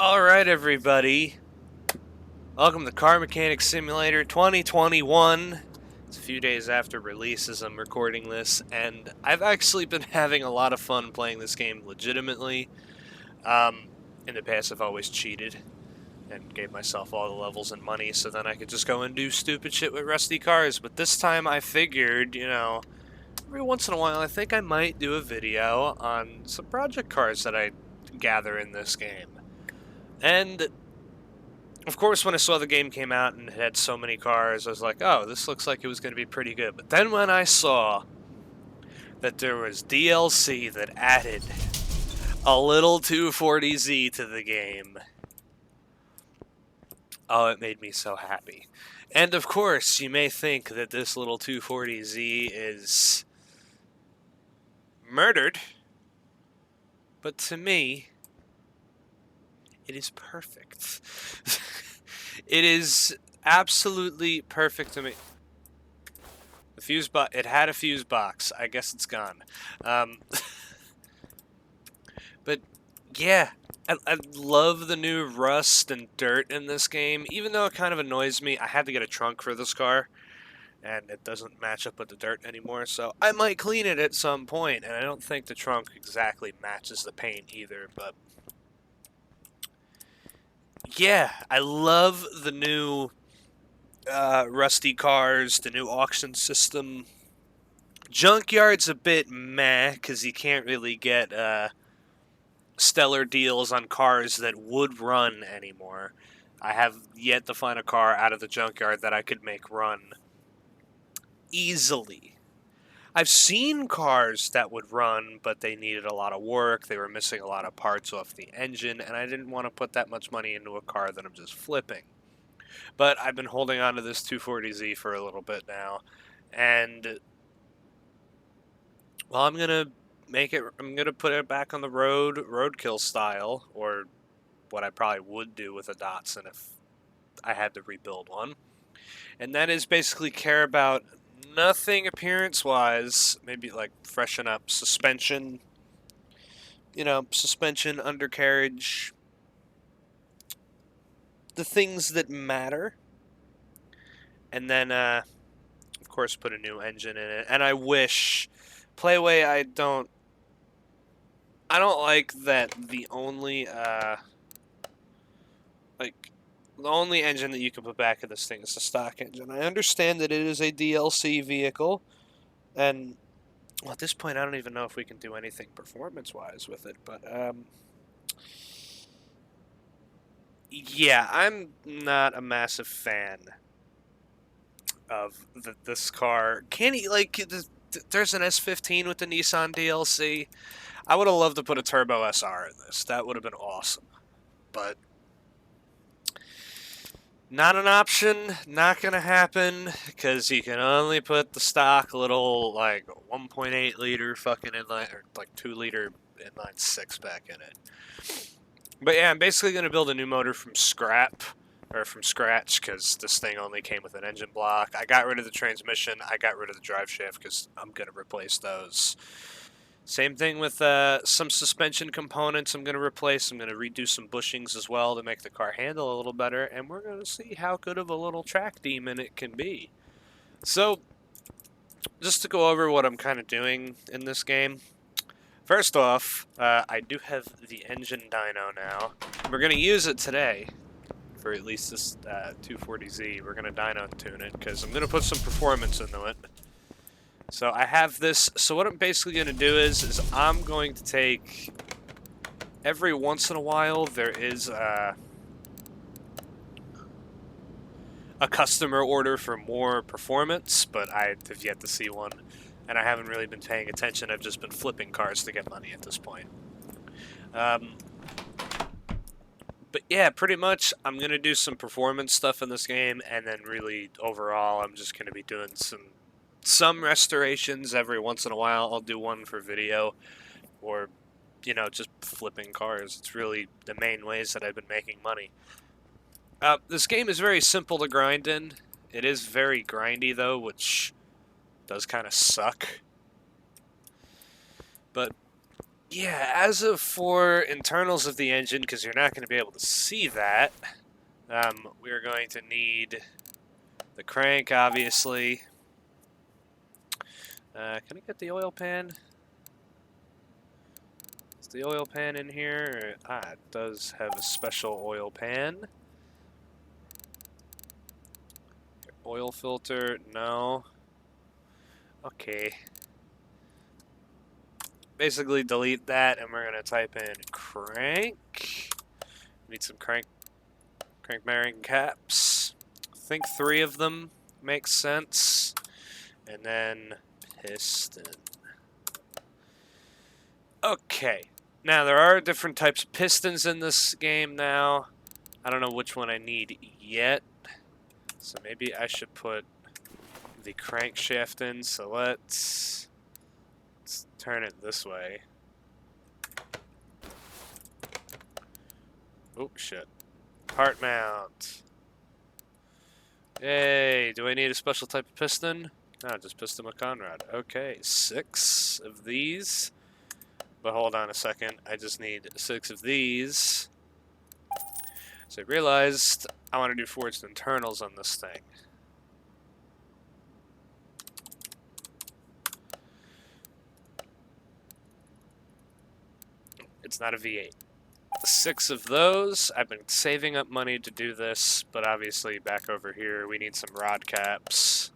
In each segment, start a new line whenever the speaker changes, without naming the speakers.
Alright, everybody. Welcome to Car Mechanic Simulator 2021. It's a few days after release as I'm recording this, and I've actually been having a lot of fun playing this game legitimately. In the past, I've always cheated and gave myself all the levels and money so then I could just go and do stupid shit with rusty cars. But this time I figured, every once in a while I think I might do a video on some project cars that I gather in this game. And of course, when I saw the game came out and it had so many cars, I was like, oh, this looks like it was going to be pretty good. But then when I saw that there was DLC that added a little 240Z to the game, oh, it made me so happy. And of course, you may think that this little 240Z is murdered, but to me, it is perfect. It is absolutely perfect to me. The fuse box, it had a fuse box. I guess it's gone. But yeah, I love the new rust and dirt in this game. Even though it kind of annoys me, I had to get a trunk for this car, and it doesn't match up with the dirt anymore. So I might clean it at some point, and I don't think the trunk exactly matches the paint either. But yeah, I love the new rusty cars, the new auction system. Junkyard's a bit meh, because you can't really get stellar deals on cars that would run anymore. I have yet to find a car out of the junkyard that I could make run easily. I've seen cars that would run, but they needed a lot of work, they were missing a lot of parts off the engine, and I didn't want to put that much money into a car that I'm just flipping. But I've been holding on to this 240Z for a little bit now, and well, I'm gonna put it back on the road, roadkill style, or what I probably would do with a Datsun if I had to rebuild one. And that is basically care about nothing appearance-wise, maybe like freshen up suspension, suspension, undercarriage, the things that matter. And then, of course, put a new engine in it. And I wish, Playway, I don't like that the only engine that you can put back in this thing is the stock engine. I understand that it is a DLC vehicle, and well, at this point, I don't even know if we can do anything performance-wise with it, but yeah, I'm not a massive fan of this car. Can he, there's an S15 with the Nissan DLC. I would have loved to put a Turbo SR in this. That would have been awesome. But not an option, not going to happen, because you can only put the stock little, 1.8 liter fucking inline, or 2 liter inline 6 back in it. But yeah, I'm basically going to build a new motor from scratch, because this thing only came with an engine block. I got rid of the transmission, I got rid of the drive shaft, because I'm going to replace those. Same thing with some suspension components I'm going to replace. I'm going to redo some bushings as well to make the car handle a little better, and we're going to see how good of a little track demon it can be. So, just to go over what I'm kind of doing in this game. First off, I do have the engine dyno now. We're going to use it today for at least this 240Z. We're going to dyno tune it, because I'm going to put some performance into it. So I have this, so what I'm basically going to do is I'm going to take, every once in a while, there is a customer order for more performance, but I have yet to see one, and I haven't really been paying attention. I've just been flipping cars to get money at this point. But yeah, pretty much, I'm going to do some performance stuff in this game, and then really, overall, I'm just going to be doing some restorations every once in a while. I'll do one for video, or, just flipping cars. It's really the main ways that I've been making money. This game is very simple to grind in. It is very grindy, though, which does kind of suck. But Yeah, as of for internals of the engine, because you're not going to be able to see that, we're going to need the crank, obviously. Can I get the oil pan? Is the oil pan in here? It does have a special oil pan. Oil filter, no. Okay. Basically delete that, and we're going to type in crank. Need some crank bearing caps. I think 3 of them makes sense. And then piston. Okay. Now, there are different types of pistons in this game now. I don't know which one I need yet. So maybe I should put the crankshaft in. So let's turn it this way. Oh, shit. Part mount. Yay. Do I need a special type of piston? No, just piston with Conrad. Okay, 6 of these. But hold on a second. I just need 6 of these. So I realized I want to do forged internals on this thing. It's not a V8. 6 of those. I've been saving up money to do this, but obviously back over here we need some rod caps.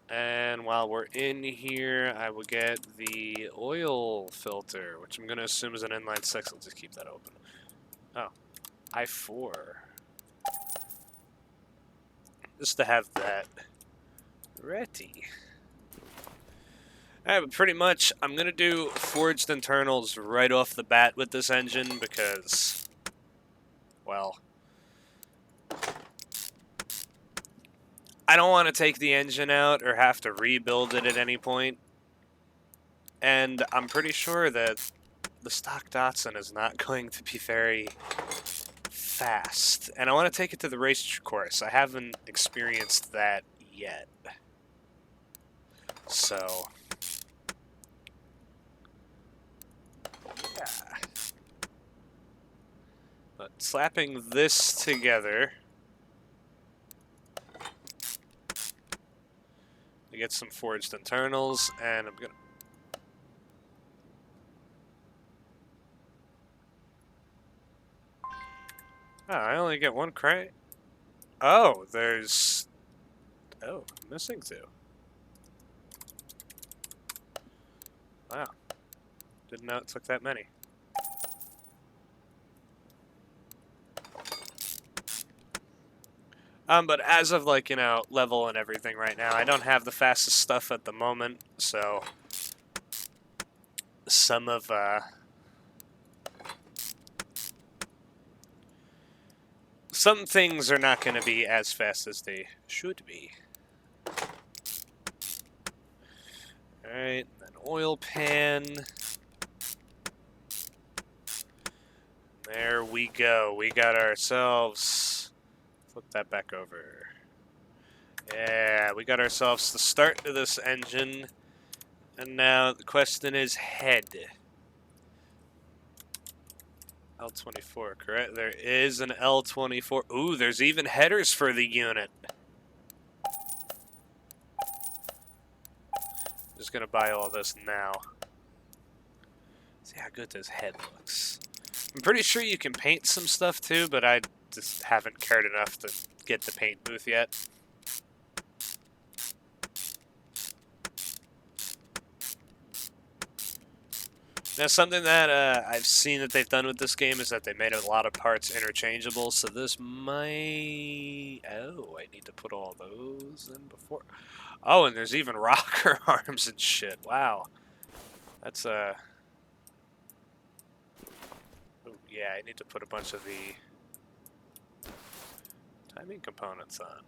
And while we're in here, I will get the oil filter, which I'm going to assume is an inline 6. I'll just keep that open. Oh, I4. Just to have that ready. Alright, but pretty much, I'm going to do forged internals right off the bat with this engine because, well, I don't want to take the engine out or have to rebuild it at any point. And I'm pretty sure that the stock Datsun is not going to be very fast. And I want to take it to the race course. I haven't experienced that yet. So, yeah. But slapping this together to get some forged internals, and I'm gonna... Oh, I only get 1 crank. Oh, there's... Oh, I'm missing 2. Wow. Didn't know it took that many. But as of, like, you know, level and everything right now, I don't have the fastest stuff at the moment, so some of, some things are not going to be as fast as they should be. Alright, then oil pan. There we go. We got ourselves... Flip that back over. Yeah, we got ourselves the start to this engine. And now the question is head. L24, correct? There is an L24. Ooh, there's even headers for the unit. Just gonna buy all this now. See how good this head looks. I'm pretty sure you can paint some stuff too, but I just haven't cared enough to get the paint booth yet. Now, something that I've seen that they've done with this game is that they made a lot of parts interchangeable, so this might... Oh, I need to put all those in before... Oh, and there's even rocker arms and shit. Wow. That's, Oh, yeah, I need to put a bunch of the timing components on.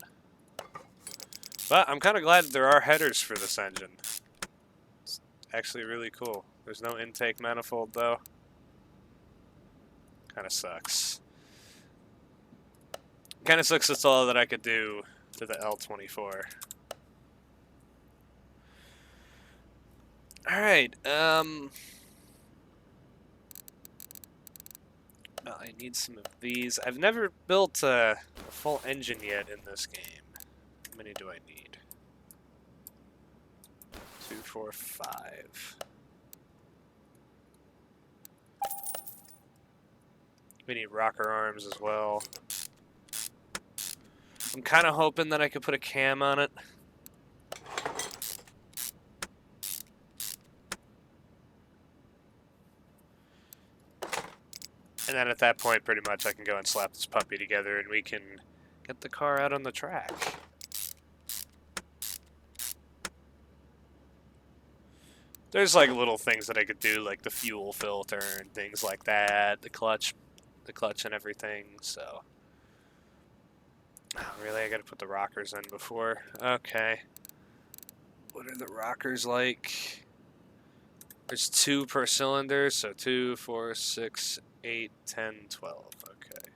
But I'm kind of glad there are headers for this engine. It's actually really cool. There's no intake manifold, though. Kind of sucks. Kind of sucks that's all that I could do to the L24. Alright, well, I need some of these. I've never built a full engine yet in this game. How many do I need? 2, 4, 5. We need rocker arms as well. I'm kind of hoping that I could put a cam on it. And then at that point, pretty much, I can go and slap this puppy together and we can get the car out on the track. There's like little things that I could do, like the fuel filter and things like that, the clutch and everything, so. Oh, really? I gotta put the rockers in before? Okay. What are the rockers like? There's 2 per cylinder, so 2, 4, 6, 8, 10, 12. Okay.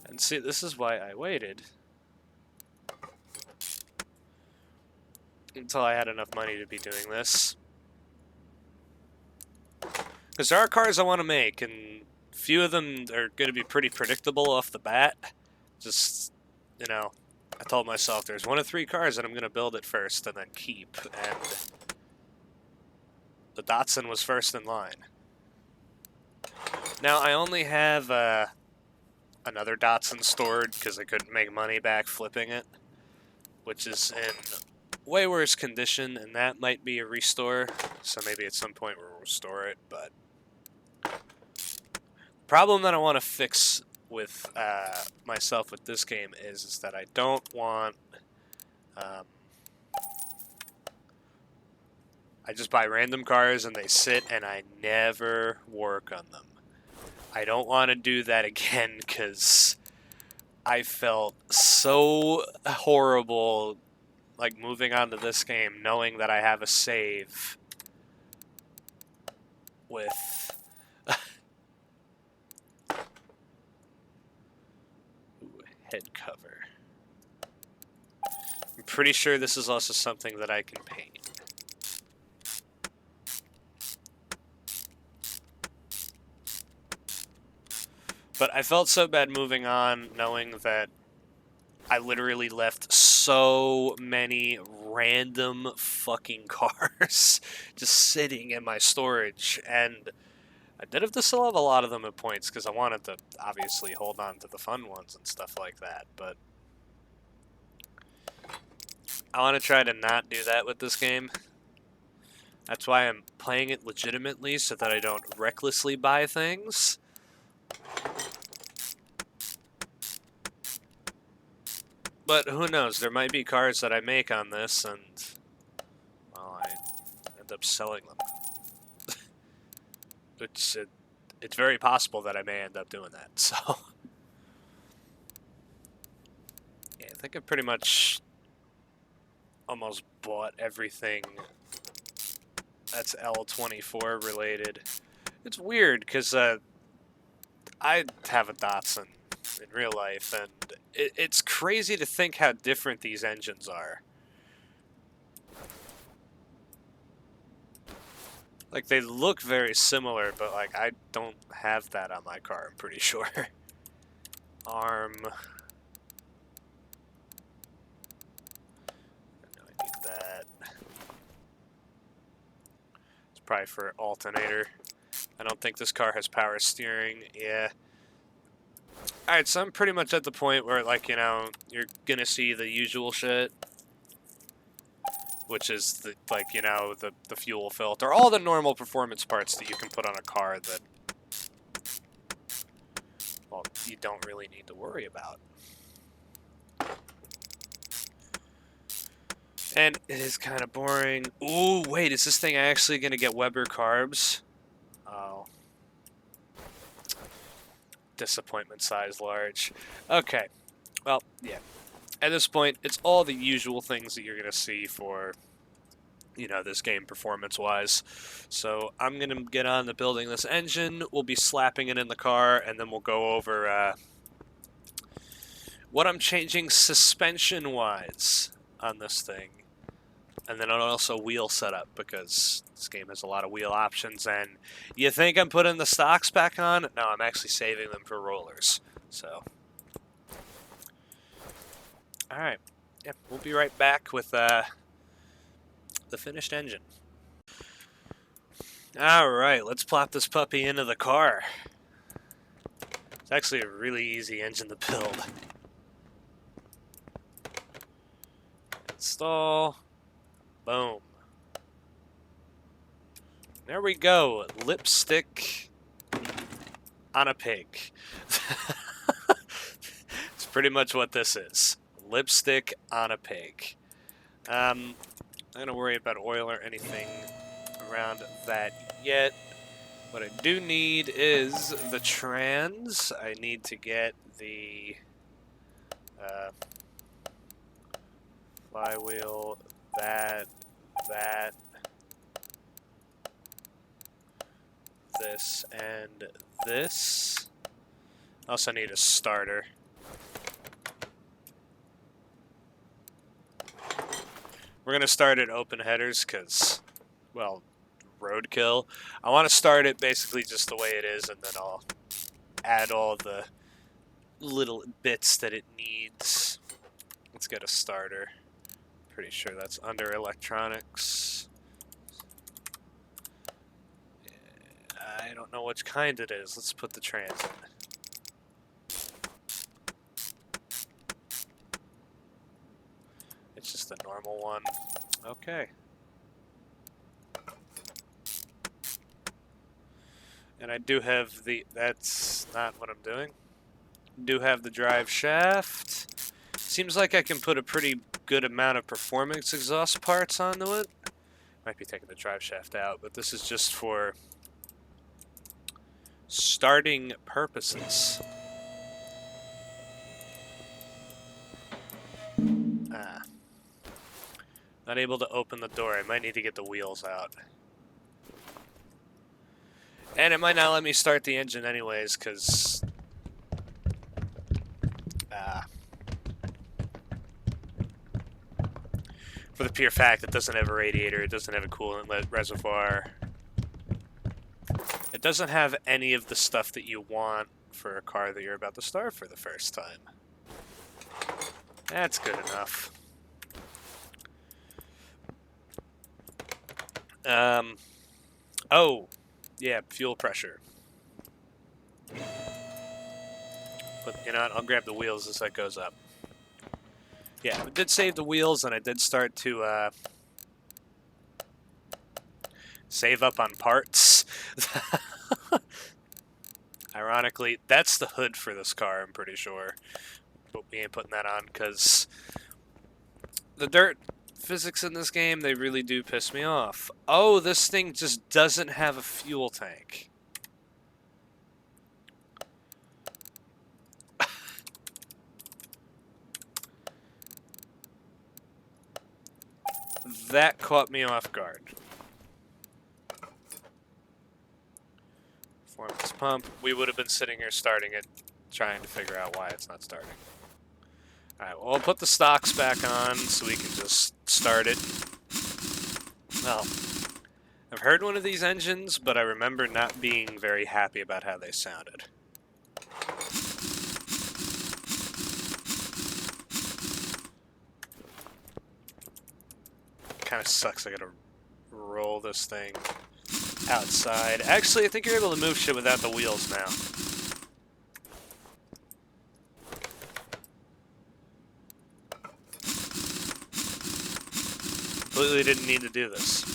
And see, this is why I waited until I had enough money to be doing this. Because there are cars I want to make, and few of them are going to be pretty predictable off the bat. Just, you know, I told myself there's 1 of 3 cars that I'm going to build it first and then keep, and the Datsun was first in line. Now, I only have another Datsun stored because I couldn't make money back flipping it, which is in way worse condition, and that might be a restore, so maybe at some point we'll restore it, but the problem that I want to fix with myself with this game is that I don't want I just buy random cars and they sit and I never work on them. I don't want to do that again because I felt so horrible like moving on to this game knowing that I have a save with head cover. I'm pretty sure this is also something that I can paint. But I felt so bad moving on knowing that I literally left so many random fucking cars just sitting in my storage, and I did have to still have a lot of them at points because I wanted to obviously hold on to the fun ones and stuff like that, but I want to try to not do that with this game. That's why I'm playing it legitimately, so that I don't recklessly buy things. But who knows, there might be cars that I make on this and, well, I end up selling them. Which, it's very possible that I may end up doing that, so. Yeah, I think I pretty much almost bought everything that's L24 related. It's weird, because I have a Datsun in real life, and it's crazy to think how different these engines are. Like, they look very similar, but, like, I don't have that on my car, I'm pretty sure. Arm. I know I need that. It's probably for alternator. I don't think this car has power steering. Yeah. Alright, so I'm pretty much at the point where, like, you know, you're gonna see the usual shit. Which is, the, like, you know, the fuel filter. All the normal performance parts that you can put on a car that, well, you don't really need to worry about. And it is kind of boring. Ooh, wait, is this thing actually gonna get Weber carbs? Oh. Disappointment size large. Okay. Well, yeah. At this point, it's all the usual things that you're going to see for, you know, this game performance-wise. So I'm going to get on to building this engine. We'll be slapping it in the car, and then we'll go over what I'm changing suspension-wise on this thing. And then also wheel setup, because this game has a lot of wheel options, and you think I'm putting the stocks back on? No, I'm actually saving them for rollers. So, alright. Yep, we'll be right back with the finished engine. Alright, let's plop this puppy into the car. It's actually a really easy engine to build. Install. Boom. There we go. Lipstick on a pig. It's pretty much what this is. Lipstick on a pig. I'm not going to worry about oil or anything around that yet. What I do need is the trans. I need to get the flywheel, that, this, and this. Also need a starter. We're going to start at open headers because, well, roadkill. I want to start it basically just the way it is, and then I'll add all the little bits that it needs. Let's get a starter. Pretty sure that's under electronics. I don't know which kind it is. Let's put the trans in. It's just a normal one. Okay. And I do have the... That's not what I'm doing. Do have the drive shaft. Seems like I can put a pretty good amount of performance exhaust parts onto it. Might be taking the drive shaft out, but this is just for starting purposes. Not able to open the door. I might need to get the wheels out. And it might not let me start the engine anyways, because... for the pure fact it doesn't have a radiator, it doesn't have a coolant reservoir. It doesn't have any of the stuff that you want for a car that you're about to start for the first time. That's good enough. Oh, yeah, fuel pressure. But, you know what, I'll grab the wheels as that goes up. Yeah, I did save the wheels, and I did start to, save up on parts. Ironically, that's the hood for this car, I'm pretty sure. But we ain't putting that on, because the dirt physics in this game, they really do piss me off. Oh, this thing just doesn't have a fuel tank. That caught me off guard. Performance pump. We would have been sitting here starting it, trying to figure out why it's not starting. Alright, well, I'll put the stocks back on so we can just start it. Well, I've heard one of these engines, but I remember not being very happy about how they sounded. Kind of sucks. I gotta roll this thing outside. Actually, I think you're able to move shit without the wheels now. Completely didn't need to do this.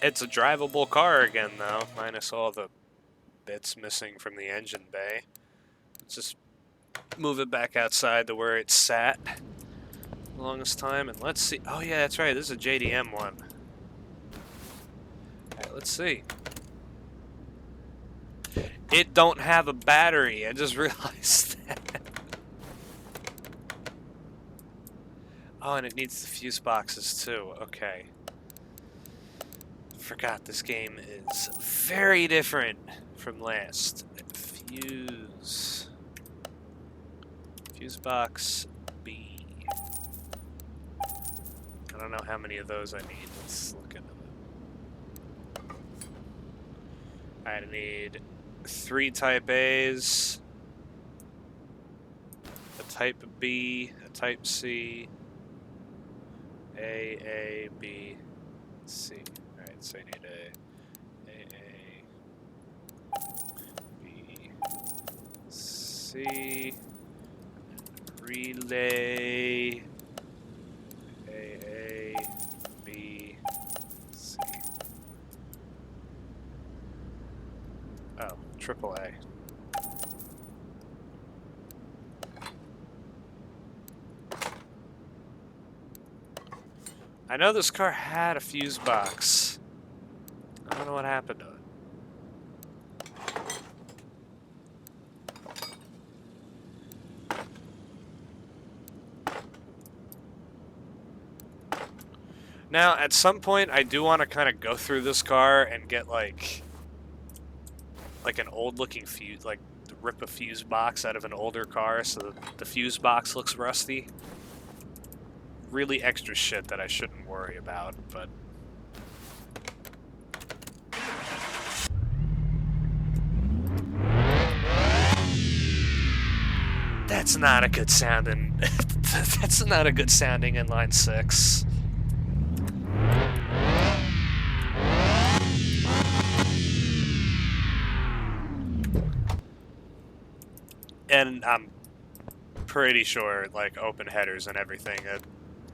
It's a drivable car again, though, minus all the bits missing from the engine bay. Let's just move it back outside to where it sat the longest time, and let's see. Oh yeah, that's right, this is a JDM one. Alright, let's see. It don't have a battery, I just realized that. Oh, and it needs the fuse boxes too, okay. forgot this game is very different from last. Fuse box B. I don't know how many of those I need. Let's look into them. I need 3 type A's, a type B, a type C, A, B, C. Alright, so I need A, B, C, relay, A, B, C. Oh, triple A. I know this car had a fuse box. I don't know what happened to it. Now, at some point, I do want to kind of go through this car and get like an old-looking fuse, like rip a fuse box out of an older car so that the fuse box looks rusty. Really extra shit that I shouldn't worry about, but... That's not a good sounding... That's not a good sounding inline 6. And I'm pretty sure, like, open headers and everything,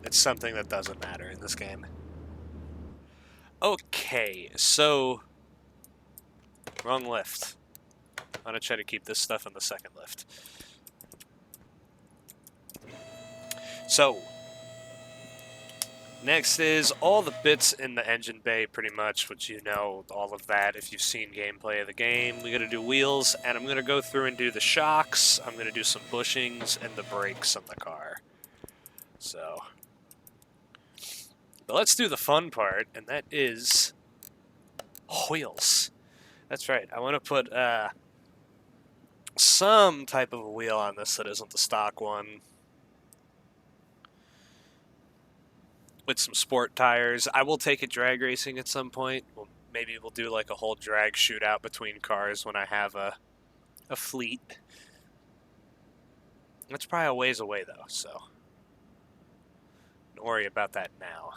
it's something that doesn't matter in this game. Okay, so... Wrong lift. I'm gonna try to keep this stuff in the second lift. So, next is all the bits in the engine bay, pretty much, which you know, all of that if you've seen gameplay of the game. We gotta do wheels, and I'm gonna go through and do the shocks, I'm gonna do some bushings, and the brakes on the car. So, but let's do the fun part, and that is wheels. That's right, I want to put some type of a wheel on this that isn't the stock one. With some sport tires. I will take it drag racing at some point. Well, maybe we'll do like a whole drag shootout between cars when I have a fleet. That's probably a ways away though, so don't worry about that now.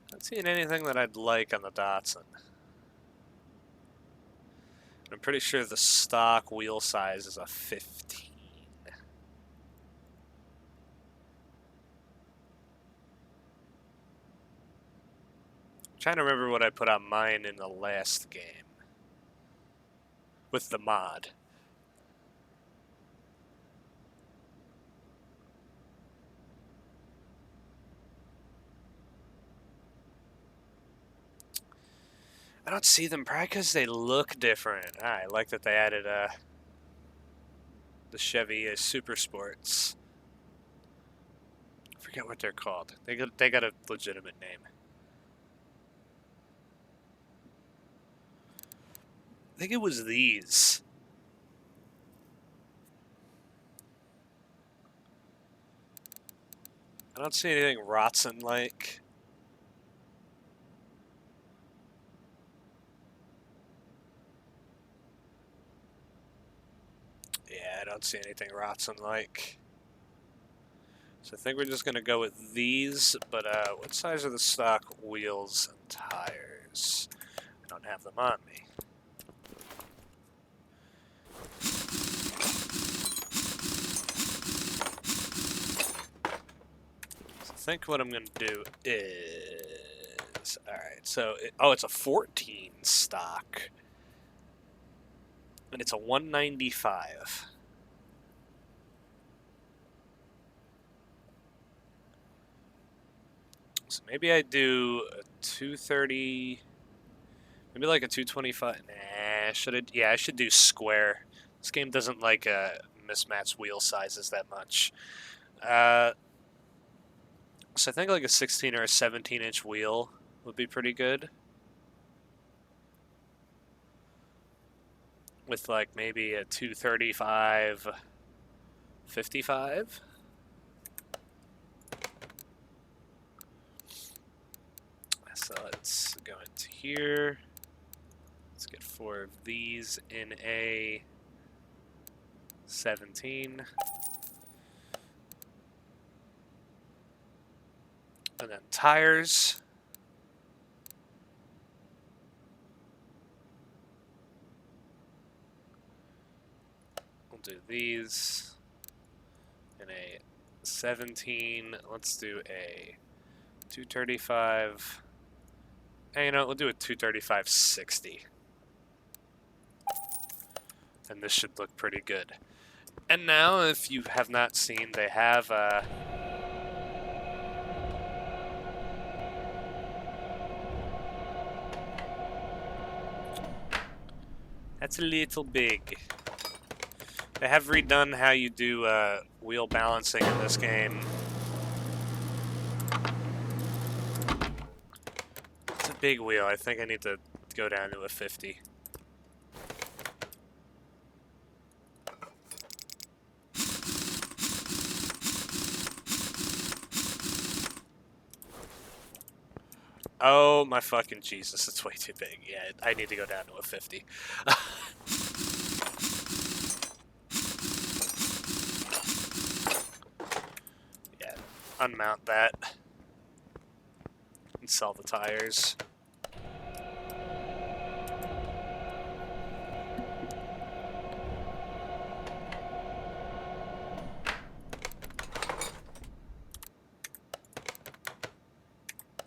Not seeing anything that I'd like on the Datsun. I'm pretty sure the stock wheel size is a 15. Trying to remember what I put on mine in the last game with the mod. I don't see them probably because they look different. I like that they added the Chevy Super Sports. I forget what they're called. They got a legitimate name. I think it was these. I don't see anything Rotson-like. Yeah, I don't see anything Rotson-like. So I think we're just going to go with these, but what size are the stock wheels and tires? I don't have them on me. I think what I'm going to do is... Alright, so... it's a 14 stock. And it's a 195. So maybe I do a 230... Maybe like a 225... Nah, I should do square. This game doesn't like mismatched wheel sizes that much. So I think like a 16 or a 17-inch wheel would be pretty good. With like maybe a 235 55. So let's go into here. Let's get 4 of these in a 17. And then tires. We'll do these in a 17. Let's do a 235. Hey, you know, we'll do a 235/60. And this should look pretty good. And now, if you have not seen, they have that's a little big. They have redone how you do wheel balancing in this game. It's a big wheel. I think I need to go down to a 50. Oh my fucking Jesus, it's way too big. Yeah, I need to go down to a 50. Yeah, unmount that. And sell the tires.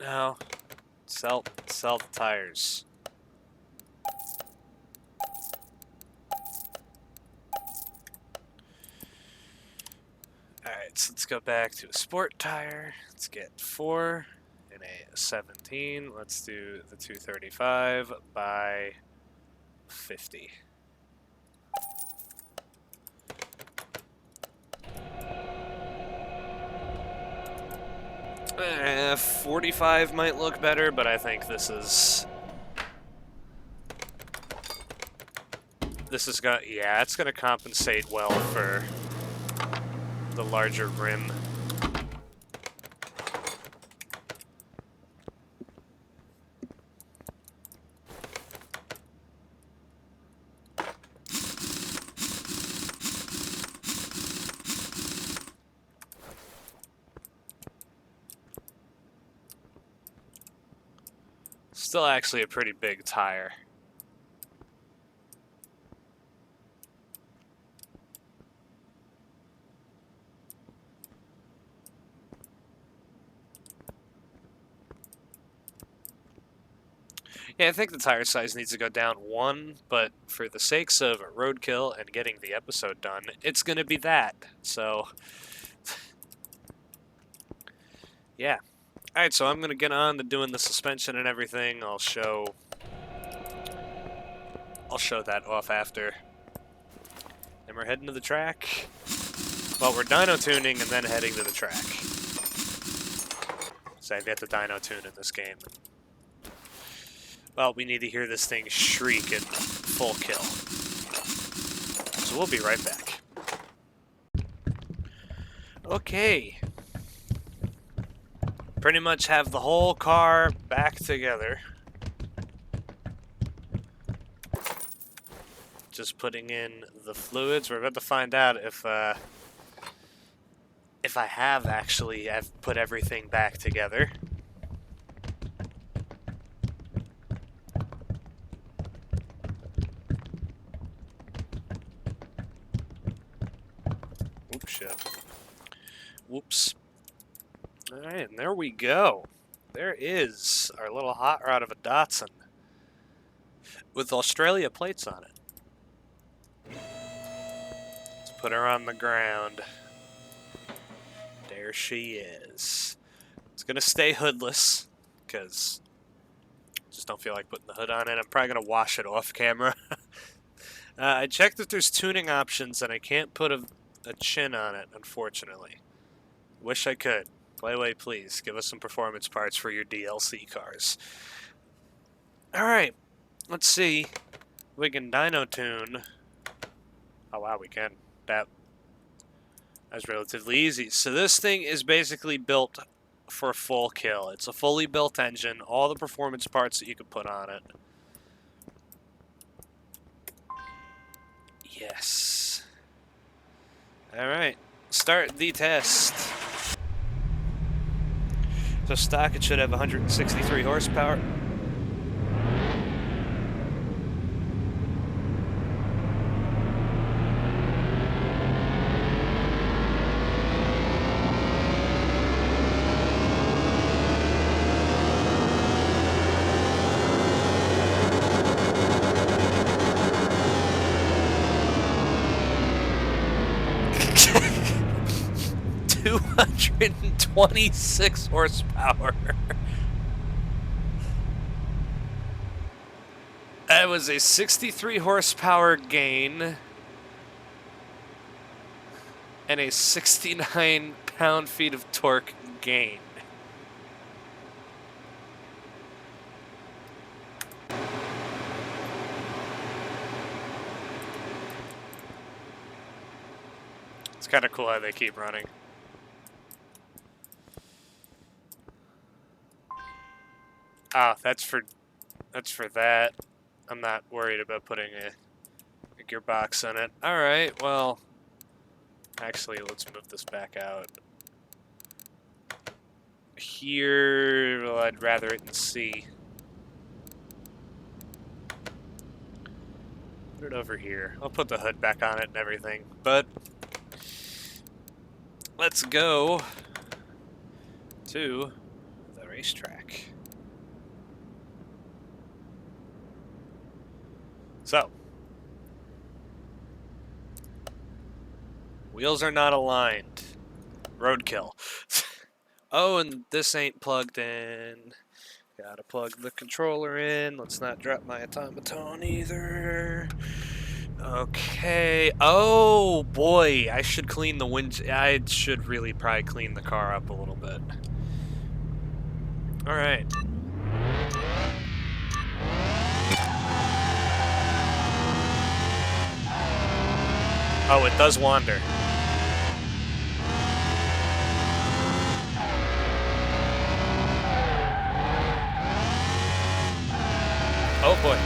No. Sell the tires. Alright, so let's go back to a sport tire. Let's get 4 in a 17. Let's do the 235 by 50. 45 might look better, but I think this is gonna, yeah, it's gonna compensate well for the larger rim. Still actually a pretty big tire. Yeah, I think the tire size needs to go down 1, but for the sakes of roadkill and getting the episode done, it's gonna be that. So, yeah. Alright, so I'm gonna get on to doing the suspension and everything. I'll show that off after. Then we're heading to the track. Well, we're dyno tuning and then heading to the track. So I've got the dyno tune in this game. Well, we need to hear this thing shriek at full kill. So we'll be right back. Okay. Pretty much have the whole car back together. Just putting in the fluids. We're about to find out if I have actually put everything back together. Oops, shit. Whoops. Alright, and there we go. There is our little hot rod of a Datsun with Australia plates on it. Let's put her on the ground. There she is. It's gonna stay hoodless because I just don't feel like putting the hood on it. I'm probably gonna wash it off camera. I checked if there's tuning options and I can't put a chin on it, unfortunately. Wish I could. Playway, please give us some performance parts for your DLC cars. All right, let's see. We can dyno tune. Oh wow, we can. That's relatively easy. So this thing is basically built for full kill. It's a fully built engine, all the performance parts that you could put on it. Yes. All right, start the test. So stock, it should have 163 horsepower. $226 horsepower. That was a 63 horsepower gain and a 69 pound-feet of torque gain. It's kind of cool how they keep running. Ah, that's for that. I'm not worried about putting a gearbox in it. All right, well, actually, let's move this back out. Here, well, I'd rather it in C. Put it over here. I'll put the hood back on it and everything, but let's go to the racetrack. So, wheels are not aligned. Roadkill. Oh, and this ain't plugged in. Gotta plug the controller in. Let's not drop my automaton either. Okay. Oh, boy. I should clean the wind. I should really probably clean the car up a little bit. All right. Oh, it does wander. Oh boy.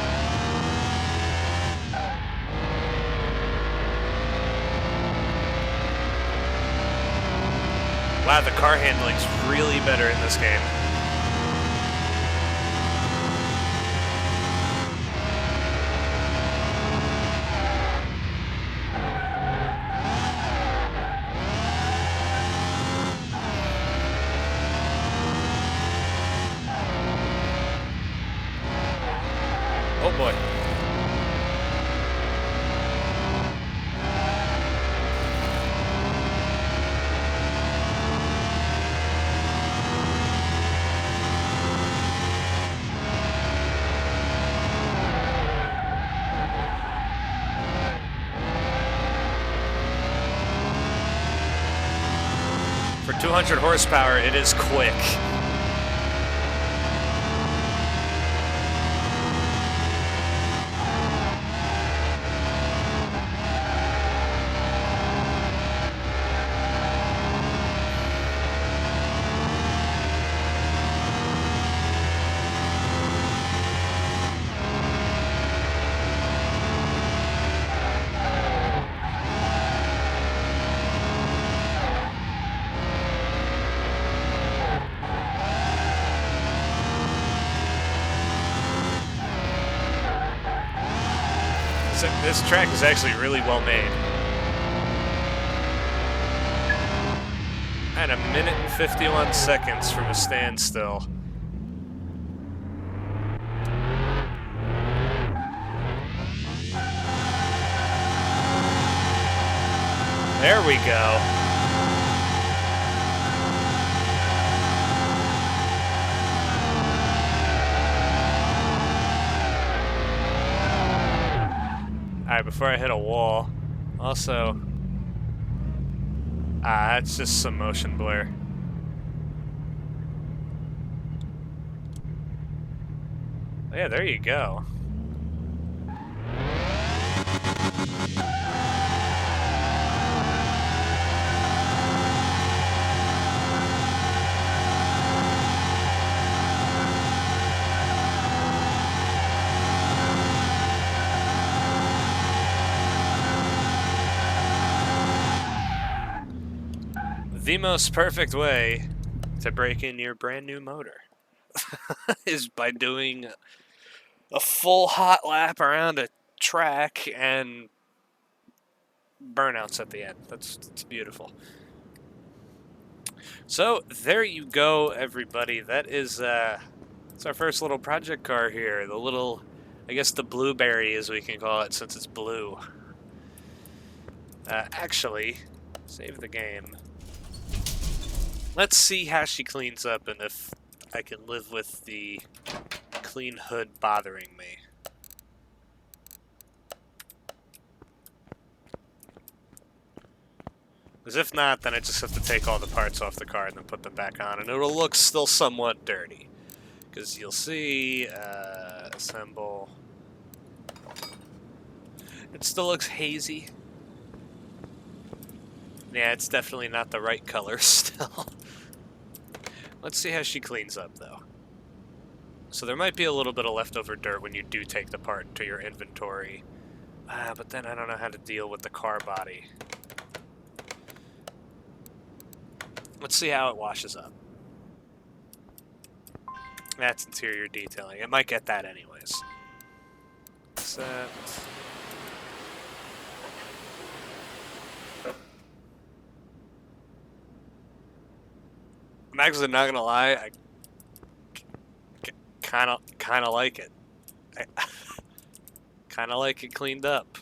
Wow, the car handling's really better in this game. Oh boy. For 200 horsepower, it is quick. This track is actually really well made. At 1 minute and 51 seconds from a standstill. There we go. Alright, before I hit a wall, also, that's just some motion blur. Yeah, there you go. The most perfect way to break in your brand new motor is by doing a full hot lap around a track and burnouts at the end. That's beautiful. So there you go, everybody. That is it's our first little project car here. The little, I guess the blueberry, as we can call it, since it's blue. Actually, save the game. Let's see how she cleans up and if I can live with the clean hood bothering me. Because if not, then I just have to take all the parts off the car and then put them back on, and it'll look still somewhat dirty. Because you'll see, assemble. It still looks hazy. Yeah, it's definitely not the right color still. Let's see how she cleans up, though. So there might be a little bit of leftover dirt when you do take the part into your inventory. But then I don't know how to deal with the car body. Let's see how it washes up. That's interior detailing. It might get that anyways. Set. I'm actually not gonna lie, I kind of like it. I kind of like it cleaned up.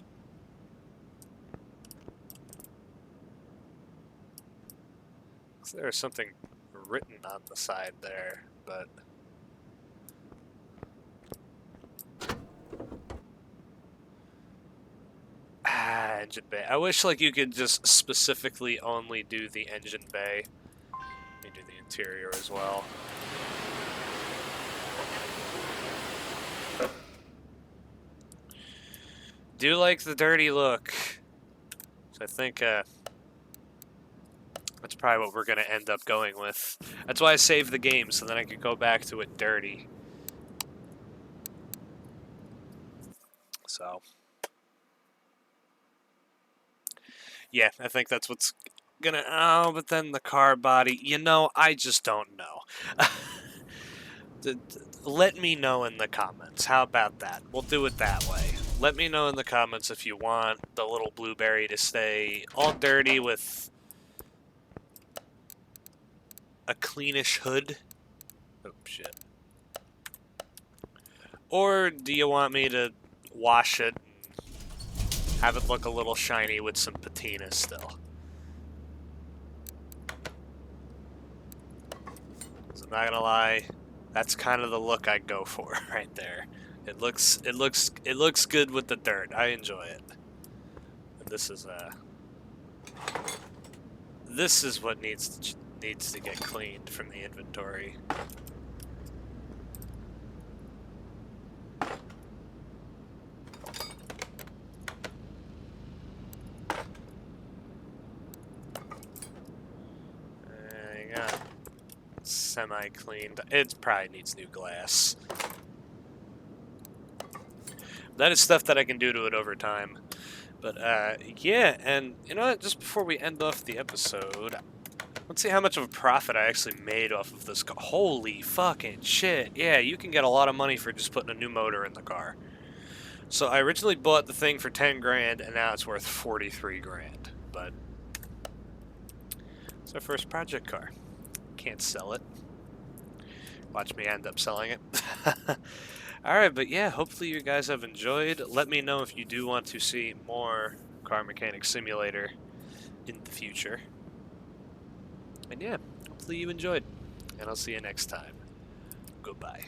There's something written on the side there, but engine bay. I wish like you could just specifically only do the engine bay. Let me do the interior as well. Do like the dirty look. So I think that's probably what we're gonna end up going with. That's why I saved the game, so then I could go back to it dirty. So yeah, I think that's what's gonna. Oh, but then the car body. You know, I just don't know. Let me know in the comments. How about that? We'll do it that way. Let me know in the comments if you want the little blueberry to stay all dirty with a cleanish hood. Oh, shit. Or do you want me to wash it and have it look a little shiny with some patina still? So I'm not gonna lie, that's kind of the look I'd go for right there. It looks good with the dirt. I enjoy it. And this is what needs to get cleaned from the inventory. You got semi-cleaned. It probably needs new glass. That is stuff that I can do to it over time. But, yeah, and you know what? Just before we end off the episode, let's see how much of a profit I actually made off of this car. Holy fucking shit. Yeah, you can get a lot of money for just putting a new motor in the car. So I originally bought the thing for 10 grand, and now it's worth 43 grand. But it's our first project car. Can't sell it. Watch me end up selling it. Alright, but yeah, hopefully you guys have enjoyed. Let me know if you do want to see more Car Mechanic Simulator in the future. And yeah, hopefully you enjoyed. And I'll see you next time. Goodbye.